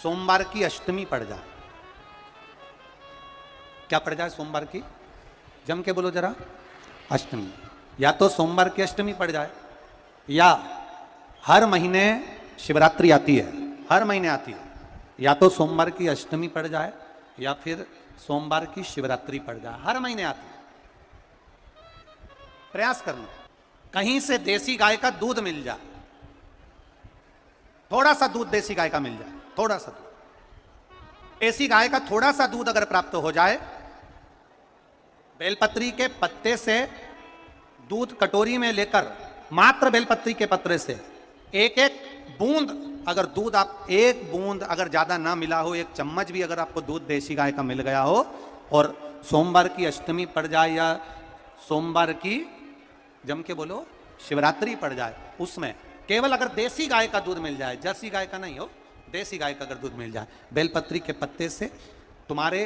सोमवार की अष्टमी पड़ जाए। क्या पड़ जाए सोमवार की? जम के बोलो जरा। अष्टमी। या तो सोमवार की अष्टमी पड़ जाए, या हर महीने शिवरात्रि आती है, हर महीने आती है, या तो सोमवार की अष्टमी पड़ जाए या फिर सोमवार की शिवरात्रि पड़ जाए, हर महीने आती है। प्रयास करना कहीं से देसी गाय का दूध मिल जाए, थोड़ा सा दूध देसी गाय का मिल जाए, थोड़ा सा दूध देसी गाय का, थोड़ा सा दूध अगर प्राप्त हो जाए, बेलपत्री के पत्ते से दूध कटोरी में लेकर, मात्र बेलपत्री के पत्ते से एक एक बूंद अगर दूध, आप एक बूंद अगर ज्यादा ना मिला हो, एक चम्मच भी अगर आपको दूध देसी गाय का मिल गया हो, और सोमवार की अष्टमी पड़ जाए या सोमवार की, जम के बोलो, शिवरात्रि पड़ जाए, उसमें केवल अगर देसी गाय का दूध मिल जाए, जर्सी गाय का नहीं हो, देसी गाय का अगर दूध मिल जाए, बेलपत्री के पत्ते से, तुम्हारे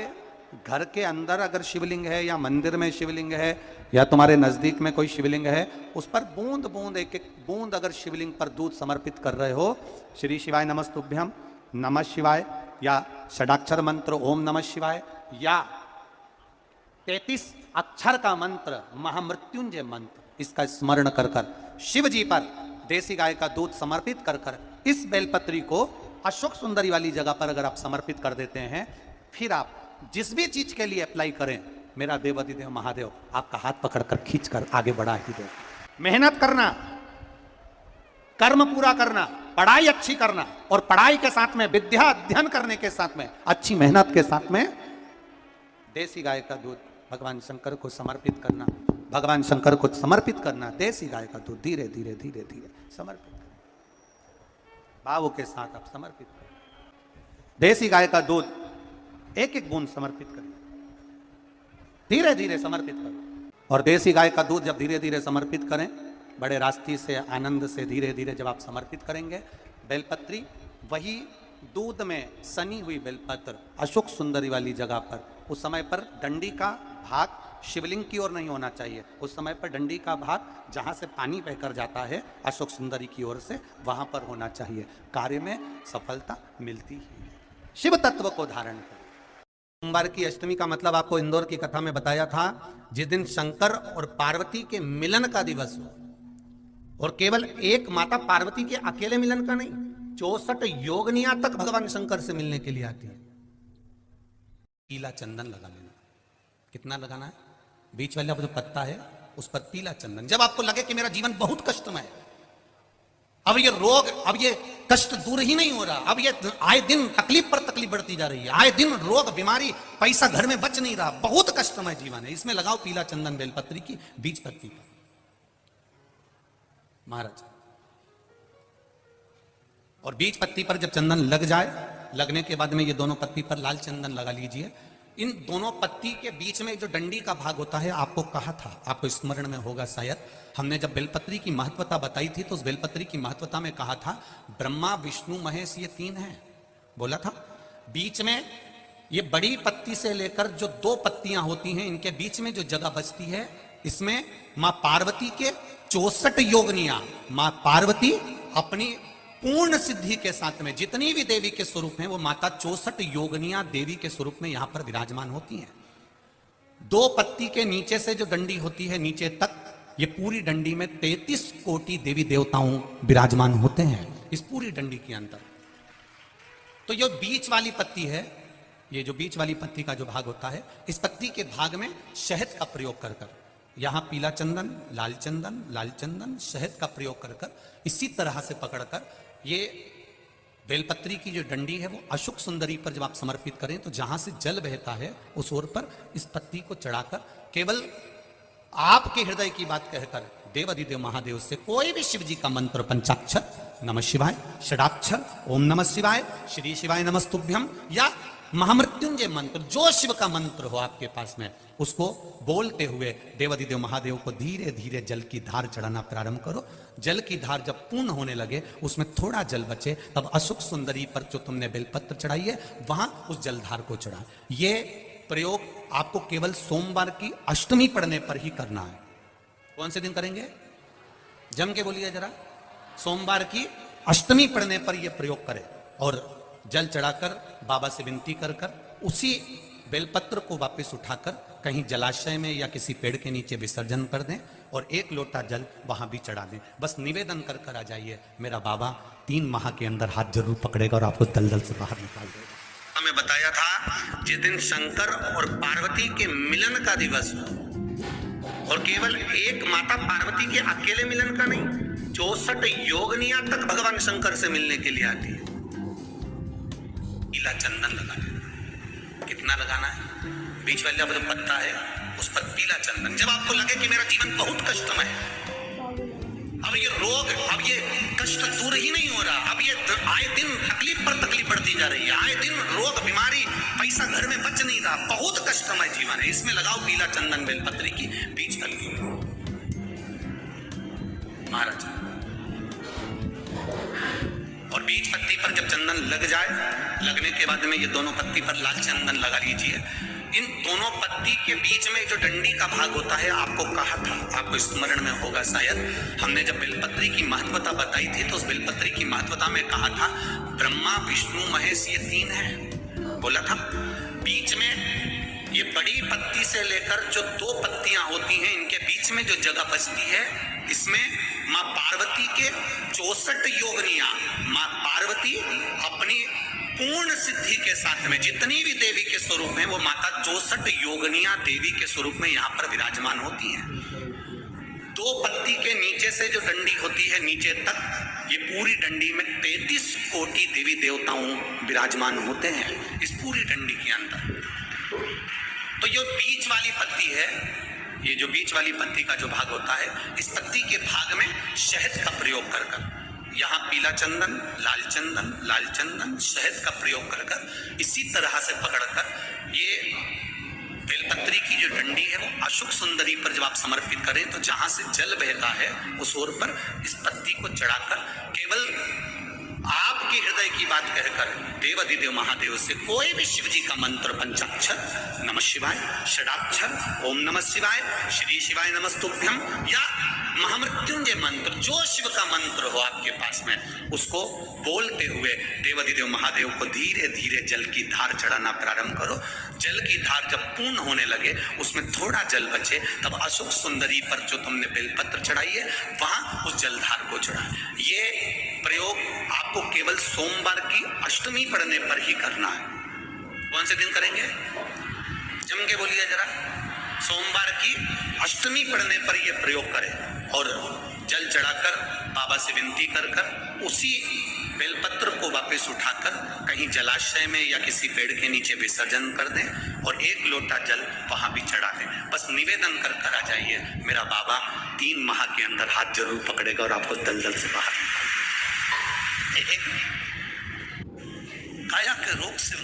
घर के अंदर अगर शिवलिंग है या मंदिर में शिवलिंग है या तुम्हारे नजदीक में कोई शिवलिंग है, उस पर बूंद बूंद, एक एक बूंद अगर शिवलिंग पर दूध समर्पित कर रहे हो, श्री शिवाय नमस्तुभ्यम, नमः शिवाय, या षडाक्षर मंत्र ओम नमः शिवाय, या 33 अक्षर का मंत्र महामृत्युंजय मंत्र, इसका स्मरण कर कर शिव जी पर देसी गाय का दूध समर्पित कर कर इस बेलपत्री को अशोक सुंदरी वाली जगह पर अगर आप समर्पित कर देते हैं, फिर आप जिस भी चीज के लिए अप्लाई करें, मेरा देवाधिदेव महादेव आपका हाथ पकड़कर खींचकर आगे बढ़ा ही दे। मेहनत करना, कर्म पूरा करना, पढ़ाई अच्छी करना, और पढ़ाई के साथ में विद्या अध्ययन करने के साथ में अच्छी मेहनत के साथ में देसी गाय का दूध भगवान शंकर को समर्पित करना, भगवान शंकर को समर्पित करना, देसी गाय का दूध धीरे धीरे धीरे धीरे समर्पित करें, भावों के साथ आप समर्पित करें। देसी गाय का दूध एक एक बूंद समर्पित करें, धीरे धीरे समर्पित करें। और देसी गाय का दूध जब धीरे धीरे समर्पित करें, बड़े रास्ते से, आनंद से धीरे धीरे जब आप समर्पित करेंगे, बेलपत्री वही दूध में सनी हुई बेलपत्र अशोक सुंदरी वाली जगह पर, उस समय पर डंडी का भाग शिवलिंग की ओर नहीं होना चाहिए, उस समय पर डंडी का भाग जहां से पानी बहकर जाता है अशोक सुंदरी की ओर से, वहां पर होना चाहिए। कार्य में सफलता मिलती ही। शिव तत्व को धारण करें। सोमवार की अष्टमी का मतलब आपको इंदौर की कथा में बताया था, जिस दिन शंकर और पार्वती के मिलन का दिवस हो, और केवल एक माता पार्वती के अकेले मिलन का नहीं, 64 योगनियां तक भगवान शंकर से मिलने के लिए आती है। पीला चंदन लगा लेना। कितना लगाना है? बीच वाला जो पत्ता है उस पर पीला चंदन। जब आपको लगे कि मेरा जीवन बहुत कष्टमय है, अब ये रोग, अब ये कष्ट दूर ही नहीं हो रहा, अब ये आए दिन तकलीफ पर तकलीफ बढ़ती जा रही है, आए दिन रोग, बीमारी, पैसा घर में बच नहीं रहा, बहुत कष्टमय जीवन है, इसमें लगाओ पीला चंदन बेलपत्री की बीज पत्ती पर। महाराज, और बीज पत्ती पर जब चंदन लग जाए, लगने के बाद में ये दोनों पत्ती पर लाल चंदन लगा लीजिए। इन दोनों पत्ती के बीच में जो डंडी का भाग होता है, आपको कहा था, आपको स्मरण में होगा शायद, हमने जब बेलपत्री की महत्वता बताई थी तो उस बेलपत्री की महत्वता में कहा था ब्रह्मा विष्णु महेश ये 3 हैं, बोला था। बीच में ये बड़ी पत्ती से लेकर जो 2 पत्तियां होती हैं, इनके बीच में जो जगह बचती है, इसमें मां पार्वती के 64 योगनियां, मां पार्वती अपनी पूर्ण सिद्धि के साथ में जितनी भी देवी के स्वरूप हैं, वो माता 64 योगनियां देवी के स्वरूप में यहां पर विराजमान होती हैं। 2 पत्ती के नीचे से जो डंडी होती है नीचे तक, ये पूरी डंडी में 33 कोटि देवी देवताओं विराजमान होते हैं इस पूरी डंडी के अंदर। तो ये बीच वाली पत्ती है, ये जो बीच वाली पत्ती का जो भाग होता है, इस पत्ती के भाग में शहद का प्रयोग कर कर, यहां पीला चंदन, लाल चंदन, लाल चंदन, शहद का प्रयोग कर कर, इसी तरह से पकड़कर ये बेलपत्री की जो डंडी है वो अशोक सुंदरी पर जब आप समर्पित करें, तो जहां से जल बहता है उस ओर पर इस पत्ती को चढ़ाकर केवल आपके हृदय की बात कहकर देवाधिदेव महादेव से कोई भी शिव जी का मंत्र, पंचाक्षर नमः शिवाय, षडाक्षर ओम नमः शिवाय, श्री शिवाय नमस्तुभ्यम, या महामृत्युंजय मंत्र, जो शिव का मंत्र हो आपके पास में, उसको बोलते हुए देवाधिदेव महादेव को धीरे धीरे जल की धार चढ़ाना प्रारंभ करो। जल की धार जब पूर्ण होने लगे, उसमें थोड़ा जल बचे, तब अशोक सुंदरी पर जो तुमने बेलपत्र चढ़ाई है वहां उस जलधार को चढ़ा। ये प्रयोग आपको केवल सोमवार की अष्टमी पढ़ने पर ही करना है। कौन से दिन करेंगे? जम के बोलिए जरा। सोमवार की अष्टमी पढ़ने पर यह प्रयोग करें, और जल चढ़ाकर बाबा से विनती कर कर उसी बेलपत्र को वापस उठाकर कहीं जलाशय में या किसी पेड़ के नीचे विसर्जन कर दें और एक लोटा जल वहां भी चढ़ा दें। बस निवेदन कर कर आ जाइए, मेरा बाबा 3 माह के अंदर हाथ जरूर पकड़ेगा और आपको दलदल से बाहर निकाल देगा। हमें बताया था जिस दिन शंकर और पार्वती के मिलन का दिवस हो, और केवल एक माता पार्वती के अकेले मिलन का नहीं, 64 योगनिया तक भगवान शंकर से मिलने के लिए आती है। पीला चंदन लगा देना। कितना लगाना है? बीच वाला जो पत्ता है उस पर पीला चंदन। जब आपको लगे कि मेरा जीवन बहुत कष्टमय है, अब ये रोग, अब ये कष्ट दूर ही नहीं हो रहा, अब ये आए दिन तकलीफ पर तकलीफ बढ़ती जा रही है, आए दिन रोग बीमारी, पैसा घर में बच नहीं रहा, बहुत कष्टमय जीवन है, इसमें लगाओ पीला चंदन बेलपत्री की बीज कलगी महाराज। और बीज पत्ती पर जब चंदन लग जाए, लगने के बाद में ये दोनों पत्ती पर लाल चंदन लगा लीजिए। इन दोनों पत्ती के बीच में जो डंडी का भाग होता है, आपको कहा था, आपको स्मरण में होगा शायद, हमने जब बेलपत्री की महत्वता बताई थी तो उस बेलपत्री की महत्वता में कहा था ब्रह्मा विष्णु महेश ये 3 हैं, बोला था। बीच में ये बड़ी पत्ती से लेकर जो 2 पत्तियां होती हैं, इनके बीच में जो जगह बचती है, इसमें माँ पार्वती के 64 योगनिया, माँ पार्वती अपनी पूर्ण सिद्धि के साथ में जितनी भी देवी के स्वरूप हैं, वो माता 64 योगनिया देवी के स्वरूप में यहाँ पर विराजमान होती हैं। 2 पत्ती के नीचे से जो डंडी होती है नीचे तक, ये पूरी डंडी में 33 कोटि देवी देवताओं विराजमान होते हैं इस पूरी डंडी के अंदर। तो ये बीच वाली पत्ती है, ये जो बीच वाली पत्ती का जो भाग होता है, इस पत्ती के भाग में शहद का प्रयोग कर कर, यहाँ पीला चंदन, लाल चंदन, शहद का प्रयोग कर कर, इसी तरह से पकड़कर ये बेलपत्री की जो डंडी है वो अशोक सुंदरी पर जब आप समर्पित करें तो जहां से जल बहता है उस ओर पर इस पत्ती को चढ़ाकर केवल आपके हृदय की बात कहकर देवाधिदेव महादेव से कोई भी शिव जी का मंत्र, पंचाक्षर, नमः शिवाय, षडाक्षर, ओम नमः शिवाय, श्री शिवाय नमस्तुभ्यम, या महामृत्युंजय मंत्र, जो शिव का मंत्र हो आपके पास में, उसको बोलते हुए देवाधिदेव महादेव को धीरे धीरे जल की धार चढ़ाना प्रारंभ करो। जल की धार जब पूर्ण होने लगे, उसमें थोड़ा जल बचे, तब अशोक सुंदरी पर जो तुमने बेलपत्र चढ़ाई है वहां उस जलधार को चढ़ा। ये प्रयोग आपको केवल सोमवार की अष्टमी पढ़ने पर ही करना है। कौन से दिन करेंगे? जम के बोलिए जरा। सोमवार की अष्टमी पढ़ने पर यह प्रयोग करें और जल चढ़ाकर बाबा से विनती कर कर उसी बेलपत्र को वापस उठाकर कहीं जलाशय में या किसी पेड़ के नीचे विसर्जन कर दें और एक लोटा जल वहां भी चढ़ा दें। बस निवेदन कर कर आ जाइए, मेरा बाबा 3 माह के अंदर हाथ जरूर पकड़ेगा और आपको दलदल से बाहर निकालेगा। काया के रोग से